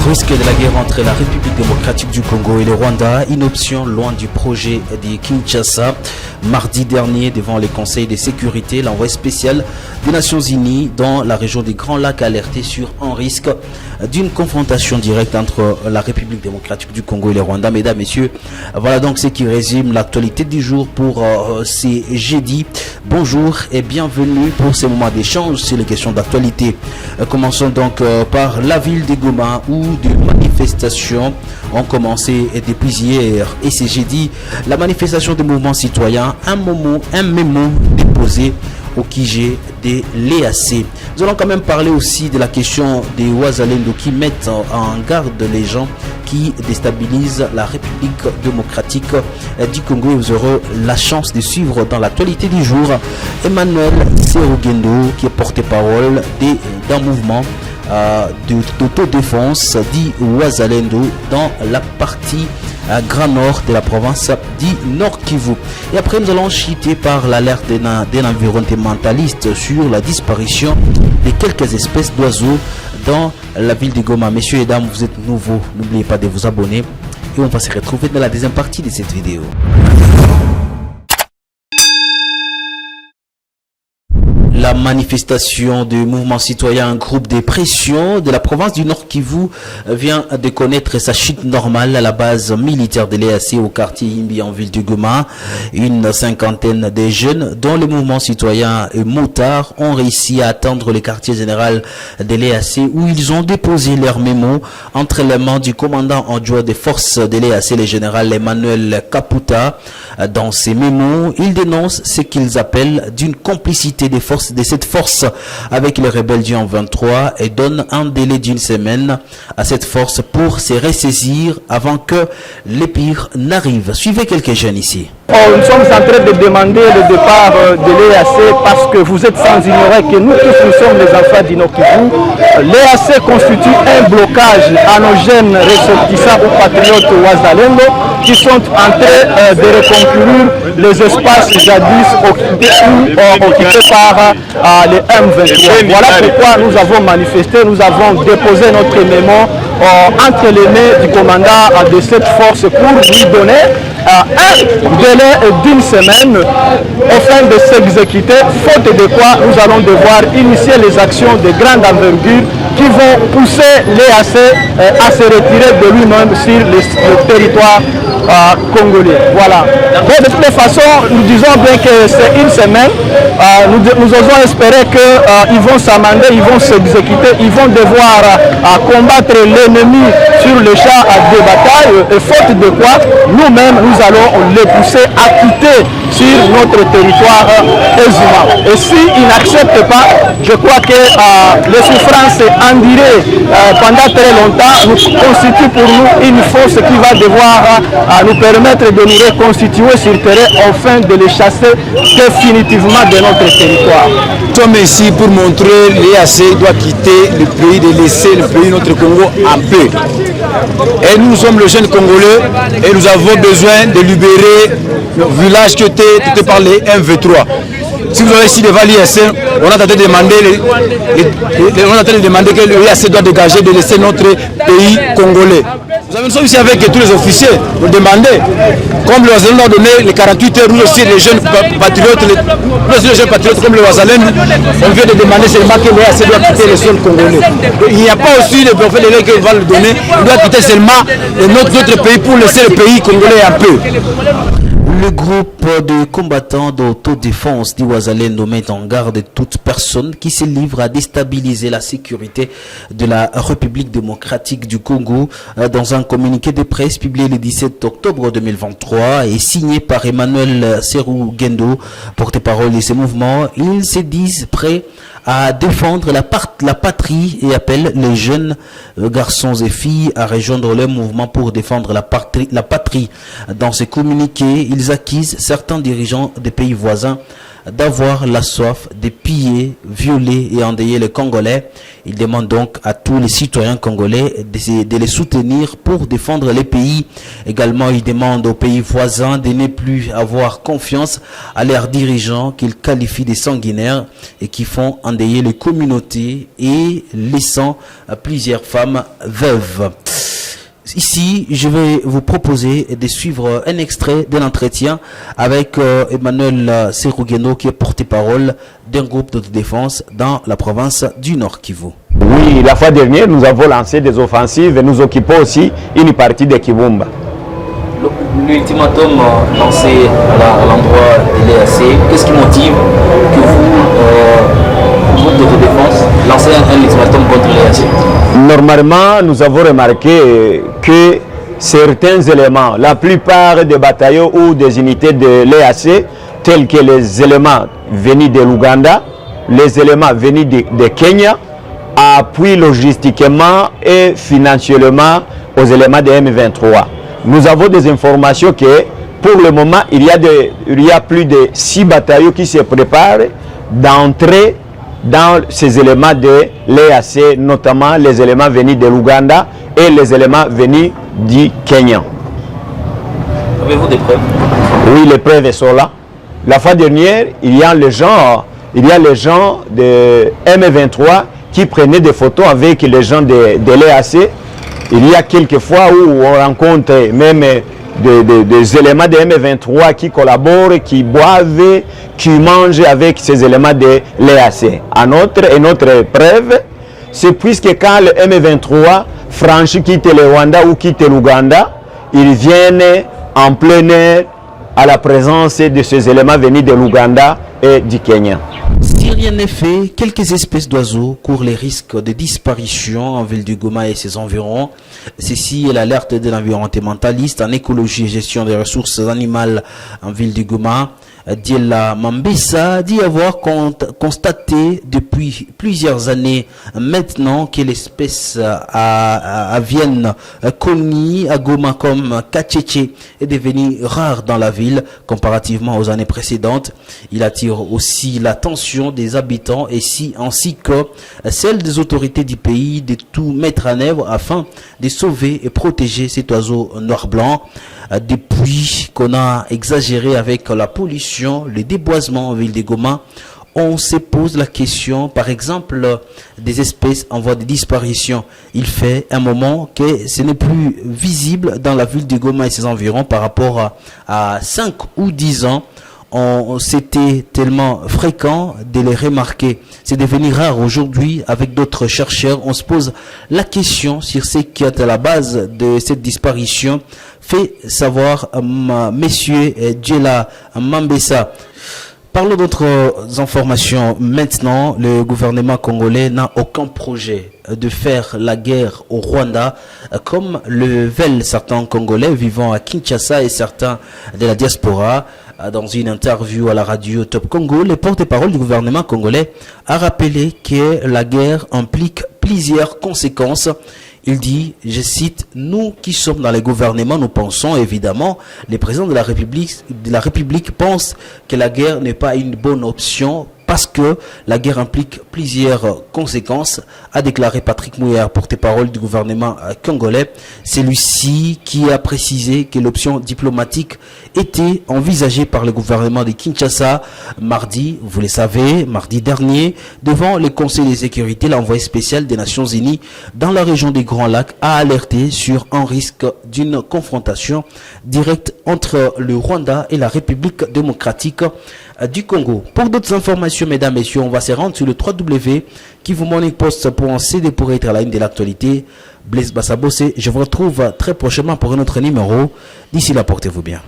Risque de la guerre entre la République démocratique du Congo et le Rwanda, une option loin du projet de Kinshasa. Mardi dernier, devant les conseils de sécurité, l'envoyé spécial des Nations Unies dans la région des Grands Lacs a alerté sur un risque d'une confrontation directe entre la République démocratique du Congo et le Rwanda. Mesdames, Messieurs, voilà donc ce qui résume l'actualité du jour pour ces jeudis. Bonjour et bienvenue pour ce moment d'échange sur les questions d'actualité. Commençons donc par la ville de Goma où des manifestations ont commencé depuis hier et c'est jeudi. La manifestation des mouvements citoyens, un mémo déposé au QG de l'EAC. Nous allons quand même parler aussi de la question des Wazalendo qui mettent en garde les gens qui déstabilisent la République démocratique du Congo. Vous aurez la chance de suivre dans l'actualité du jour Emmanuel Serugendo qui est porte-parole d'un mouvement d'autodéfense dit Wazalendo dans la partie Grand Nord de la province du Nord Kivu. Et après nous allons chuter par l'alerte d'un environnementaliste sur la disparition de quelques espèces d'oiseaux dans la ville de Goma. Messieurs et dames, vous êtes nouveaux, n'oubliez pas de vous abonner et on va se retrouver dans la deuxième partie de cette vidéo. La manifestation du mouvement citoyen, un groupe de pression de la province du Nord Kivu vient de connaître sa chute normale à la base militaire de l'EAC au quartier Imbi en ville de Goma. Une cinquantaine de jeunes dont le mouvement citoyen et motards ont réussi à atteindre le quartier général de l'EAC où ils ont déposé leur mémo entre les mains du commandant adjoint des forces de l'EAC, le général Emmanuel Kaputa. Dans ces mémos, ils dénoncent ce qu'ils appellent d'une complicité des forces de cette force avec les rebelles du 23 et donne un délai d'une semaine à cette force pour se ressaisir avant que le pire n'arrive. Suivez quelques jeunes ici. Nous sommes en train de demander le départ de l'EAC parce que vous êtes sans ignorer que nous tous nous sommes les enfants du Nord Kivu. L'EAC constitue un blocage à nos jeunes ressortissants ou patriotes Wazalendo qui sont en train de reconquérir les espaces jadis occupés par les M23. Voilà pourquoi nous avons manifesté, nous avons déposé notre mémo entre les mains du commandant de cette force pour lui donner un délai d'une semaine afin de s'exécuter, faute de quoi nous allons devoir initier les actions de grande envergure qui vont pousser l'EAC à se retirer de lui-même sur le territoire congolais. Voilà. Mais de toute façon, nous disons bien que c'est une semaine. Nous osons espérer qu'ils vont s'amender, ils vont s'exécuter, ils vont devoir combattre l'ennemi sur le champ de bataille. Et faute de quoi, nous-mêmes, nous allons les pousser à quitter sur notre territoire exhumain. Et s'ils n'acceptent pas, je crois que les souffrances endurées pendant très longtemps nous constituent pour nous une force qui va devoir nous permettre de nous reconstituer sur terrain afin de les chasser définitivement de notre territoire. Nous sommes ici pour montrer que l'EAC doit quitter le pays, de laisser le pays, notre Congo, en paix. Et nous sommes le jeune Congolais et nous avons besoin de libérer le village qui était par les M23. Si vous avez ici devant l'IAC, on a tenté de demander que l'IAC doit dégager, de laisser notre pays congolais. Nous sommes ici avec tous les officiers pour demander, comme le Wazalendo a donné les 48 heures, nous aussi les jeunes patriotes, comme le Wazalendo, on vient de demander seulement que l'IAC doit quitter le sol congolais. Il n'y a pas aussi le prophète de l'Église qui va le donner, il doit quitter seulement notre pays pour laisser le pays congolais un peu. Le groupe de combattants d'autodéfense d'Iwazalendo met en garde toute personne qui se livre à déstabiliser la sécurité de la République démocratique du Congo. Dans un communiqué de presse publié le 17 octobre 2023 et signé par Emmanuel Serugendo, porte-parole de ce mouvement, ils se disent prêts à défendre la patrie et appellent les jeunes garçons et filles à rejoindre le mouvement pour défendre la patrie. Dans ce communiqué, ils accusent certains dirigeants des pays voisins d'avoir la soif de piller, violer et endeuiller les Congolais. Ils demandent donc à tous les citoyens congolais de les soutenir pour défendre les pays. Également, il demande aux pays voisins de ne plus avoir confiance à leurs dirigeants qu'ils qualifient de sanguinaires et qui font endeuiller les communautés et laissant plusieurs femmes veuves. Ici, je vais vous proposer de suivre un extrait de l'entretien avec Emmanuel Serugeno, qui est porte-parole d'un groupe d'autodéfense dans la province du Nord Kivu. Oui, la fois dernière, nous avons lancé des offensives et nous occupons aussi une partie de Kibumba. L'ultimatum lancé à l'endroit de l'EAC, qu'est-ce qui motive que vous, groupe d'autodéfense, lancez un ultimatum contre l'EAC? Normalement, nous avons remarqué que certains éléments, la plupart des bataillons ou des unités de l'EAC, tels que les éléments venus de l'Ouganda, les éléments venus de Kenya, appuient logistiquement et financièrement aux éléments de M23. Nous avons des informations que pour le moment, il y a plus de 6 bataillons qui se préparent d'entrer dans ces éléments de l'EAC, notamment les éléments venus de l'Ouganda et les éléments venus du Kenya. Avez-vous des preuves? Oui, les preuves sont là. La fois dernière, il y a les gens de M23 qui prenaient des photos avec les gens de l'EAC. Il y a quelques fois où on rencontre même des éléments de M23 qui collaborent, qui boivent, qui mangent avec ces éléments de l'EAC. Une autre preuve, c'est puisque quand le M23 franchit, quitte le Rwanda ou quitte l'Ouganda, ils viennent en plein air à la présence de ces éléments venus de l'Ouganda et du Kenya. Si rien n'est fait, quelques espèces d'oiseaux courent les risques de disparition en ville du Goma et ses environs. Ceci est l'alerte de l'environnementaliste en écologie et gestion des ressources animales en ville du Goma. Diela Mambessa dit avoir constaté depuis plusieurs années maintenant que l'espèce avienne connue à Goma comme Kacheche est devenue rare dans la ville comparativement aux années précédentes. Il attire aussi l'attention des habitants ainsi que celle des autorités du pays de tout mettre en œuvre afin de sauver et protéger cet oiseau noir-blanc. Depuis qu'on a exagéré avec la pollution, le déboisement en ville de Goma, on se pose la question, par exemple, des espèces en voie de disparition. Il fait un moment que ce n'est plus visible dans la ville de Goma et ses environs par rapport à 5 ou 10 ans. C'était tellement fréquent de les remarquer. C'est devenu rare aujourd'hui. Avec d'autres chercheurs, on se pose la question sur ce qui est à la base de cette disparition. Fait savoir messieurs Diela Mambessa. Parlons d'autres informations. Maintenant, le gouvernement congolais n'a aucun projet de faire la guerre au Rwanda, comme le veulent certains Congolais vivant à Kinshasa et certains de la diaspora. Dans une interview à la radio Top Congo, le porte-parole du gouvernement congolais a rappelé que la guerre implique plusieurs conséquences. Il dit, je cite, nous qui sommes dans le gouvernement, nous pensons évidemment, les présidents de la République pensent que la guerre n'est pas une bonne option parce que la guerre implique plusieurs conséquences, a déclaré Patrick Mouillard, porte-parole du gouvernement congolais. Celui-ci qui a précisé que l'option diplomatique était envisagée par le gouvernement de Kinshasa mardi, vous le savez, mardi dernier, devant le Conseil de sécurité. L'envoyé spécial des Nations Unies dans la région des Grands Lacs a alerté sur un risque d'une confrontation directe entre le Rwanda et la République démocratique du Congo. Pour d'autres informations, mesdames, messieurs, on va se rendre sur le www.kivumoneypost pour en céder pour être à la une de l'actualité. Blaise Bassabossé, je vous retrouve très prochainement pour un autre numéro. D'ici là, portez-vous bien.